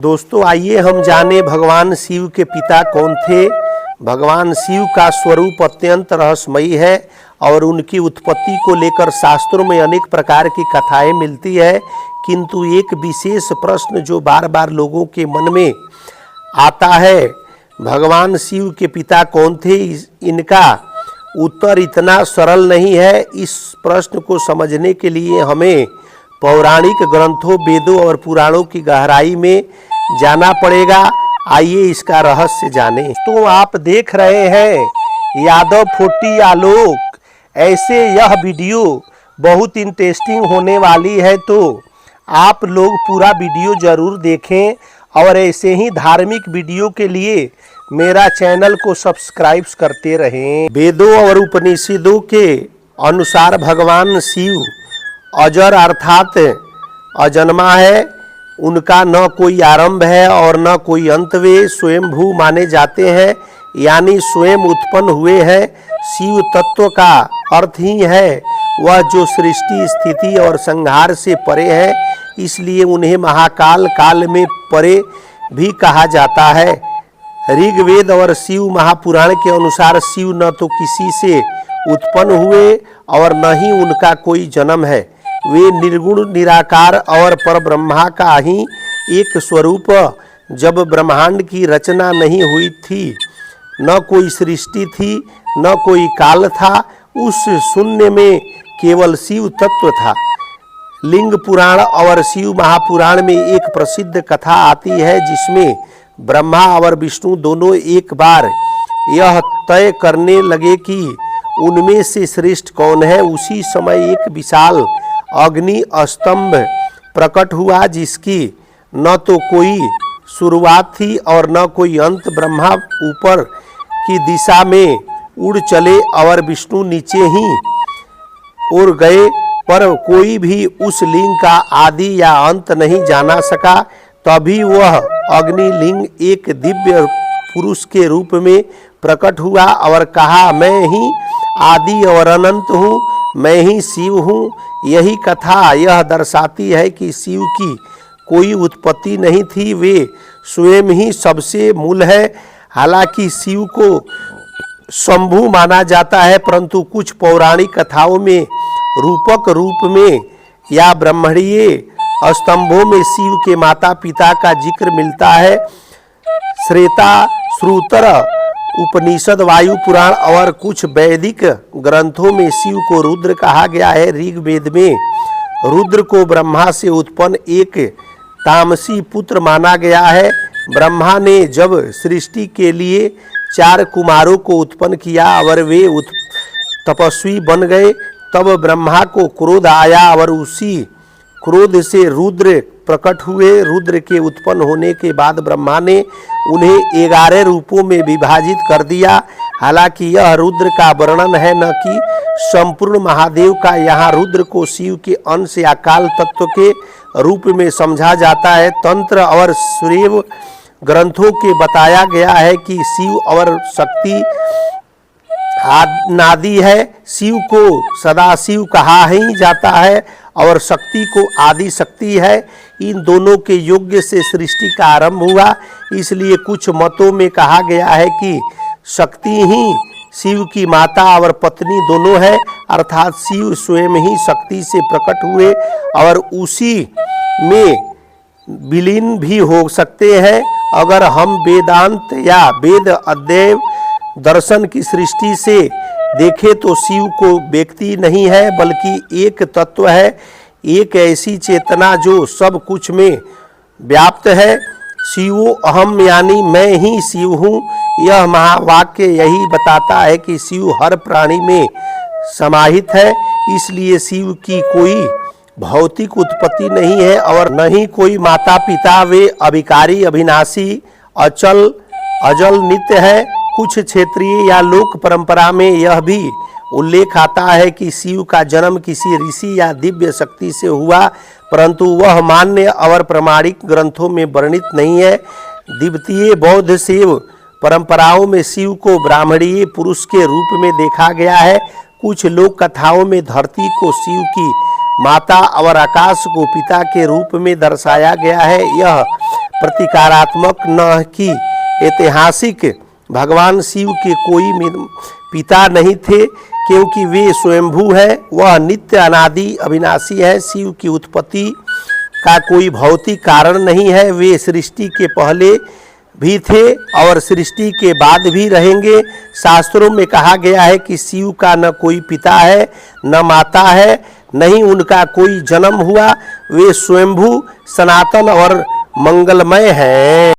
दोस्तों आइए हम जाने भगवान शिव के पिता कौन थे। भगवान शिव का स्वरूप अत्यंत रहस्यमयी है और उनकी उत्पत्ति को लेकर शास्त्रों में अनेक प्रकार की कथाएं मिलती है, किंतु एक विशेष प्रश्न जो बार बार लोगों के मन में आता है, भगवान शिव के पिता कौन थे, इनका उत्तर इतना सरल नहीं है। इस प्रश्न को समझने के लिए हमें पौराणिक ग्रंथों, वेदों और पुराणों की गहराई में जाना पड़ेगा। आइए इसका रहस्य जानें। तो आप देख रहे हैं यादव 40 आलोक। ऐसे यह वीडियो बहुत इंटरेस्टिंग होने वाली है, तो आप लोग पूरा वीडियो जरूर देखें और ऐसे ही धार्मिक वीडियो के लिए मेरा चैनल को सब्सक्राइब करते रहें। वेदों और उपनिषदों के अनुसार भगवान शिव अजर अर्थात अजन्मा है। उनका न कोई आरंभ है और न कोई अंत। वे स्वयंभू माने जाते हैं, यानी स्वयं उत्पन्न हुए हैं। शिव तत्व का अर्थ ही है वह जो सृष्टि, स्थिति और संहार से परे है, इसलिए उन्हें महाकाल, काल में परे भी कहा जाता है। ऋग्वेद और शिव महापुराण के अनुसार शिव न तो किसी से उत्पन्न हुए और न ही उनका कोई जन्म है। वे निर्गुण, निराकार और परब्रह्मा का ही एक स्वरूप। जब ब्रह्मांड की रचना नहीं हुई थी, न कोई सृष्टि थी, न कोई काल था, उस शून्य में केवल शिव तत्व था। लिंग पुराण और शिव महापुराण में एक प्रसिद्ध कथा आती है, जिसमें ब्रह्मा और विष्णु दोनों एक बार यह तय करने लगे कि उनमें से श्रेष्ठ कौन है। उसी समय एक विशाल अग्नि स्तंभ प्रकट हुआ, जिसकी न तो कोई शुरुआत थी और न कोई अंत। ब्रह्मा ऊपर की दिशा में उड़ चले और विष्णु नीचे ही उड़ गए, पर कोई भी उस लिंग का आदि या अंत नहीं जाना सका। तभी वह अग्निलिंग एक दिव्य पुरुष के रूप में प्रकट हुआ और कहा, मैं ही आदि और अनंत हूँ, मैं ही शिव हूँ। यही कथा यह दर्शाती है कि शिव की कोई उत्पत्ति नहीं थी, वे स्वयं ही सबसे मूल है। हालांकि शिव को शंभु माना जाता है, परंतु कुछ पौराणिक कथाओं में रूपक रूप में या ब्रह्मणीय स्तंभों में शिव के माता पिता का जिक्र मिलता है। श्वेता श्रुतर उपनिषद, वायु पुराण और कुछ वैदिक ग्रंथों में शिव को रुद्र कहा गया है। ऋग्वेद में रुद्र को ब्रह्मा से उत्पन्न एक तामसी पुत्र माना गया है। ब्रह्मा ने जब सृष्टि के लिए 4 कुमारों को उत्पन्न किया और वे तपस्वी बन गए, तब ब्रह्मा को क्रोध आया और उसी क्रोध से रुद्र प्रकट हुए। रुद्र के उत्पन्न होने के बाद ब्रह्मा ने उन्हें 11 रूपों में विभाजित कर दिया। हालांकि यह रुद्र का वर्णन है, न कि संपूर्ण महादेव का। यहाँ रुद्र को शिव के अंश या काल तत्व के रूप में समझा जाता है। तंत्र और शैव ग्रंथों के बताया गया है कि शिव और शक्ति आदि है। शिव को सदाशिव कहा ही जाता है और शक्ति को आदि शक्ति है। इन दोनों के योग से सृष्टि का आरंभ हुआ। इसलिए कुछ मतों में कहा गया है कि शक्ति ही शिव की माता और पत्नी दोनों है, अर्थात शिव स्वयं ही शक्ति से प्रकट हुए और उसी में विलीन भी हो सकते हैं। अगर हम वेदांत या वेद अध्ययन दर्शन की सृष्टि से देखें तो शिव को व्यक्ति नहीं है, बल्कि एक तत्व है, एक ऐसी चेतना जो सब कुछ में व्याप्त है। शिवो अहम, यानी मैं ही शिव हूँ। यह महावाक्य यही बताता है कि शिव हर प्राणी में समाहित है। इसलिए शिव की कोई भौतिक उत्पत्ति नहीं है और न ही कोई माता पिता। वे अविकारी, अविनाशी, अचल, अजल, नित्य है। कुछ क्षेत्रीय या लोक परंपरा में यह भी उल्लेख आता है कि शिव का जन्म किसी ऋषि या दिव्य शक्ति से हुआ, परंतु वह मान्य और प्रमाणिक ग्रंथों में वर्णित नहीं है। द्वितीय बौद्ध शिव परंपराओं में शिव को ब्राह्मणीय पुरुष के रूप में देखा गया है। कुछ लोक कथाओं में धरती को शिव की माता और आकाश को पिता के रूप में दर्शाया गया है। यह प्रतिकारात्मक न कि ऐतिहासिक भगवान शिव के कोई पिता नहीं थे, क्योंकि वे स्वयंभू है, वह नित्य अनादि अविनाशी है। शिव की उत्पत्ति का कोई भौतिक कारण नहीं है, वे सृष्टि के पहले भी थे और सृष्टि के बाद भी रहेंगे। शास्त्रों में कहा गया है कि शिव का न कोई पिता है, न माता है, नहीं उनका कोई जन्म हुआ, वे स्वयंभू सनातन और मंगलमय हैं।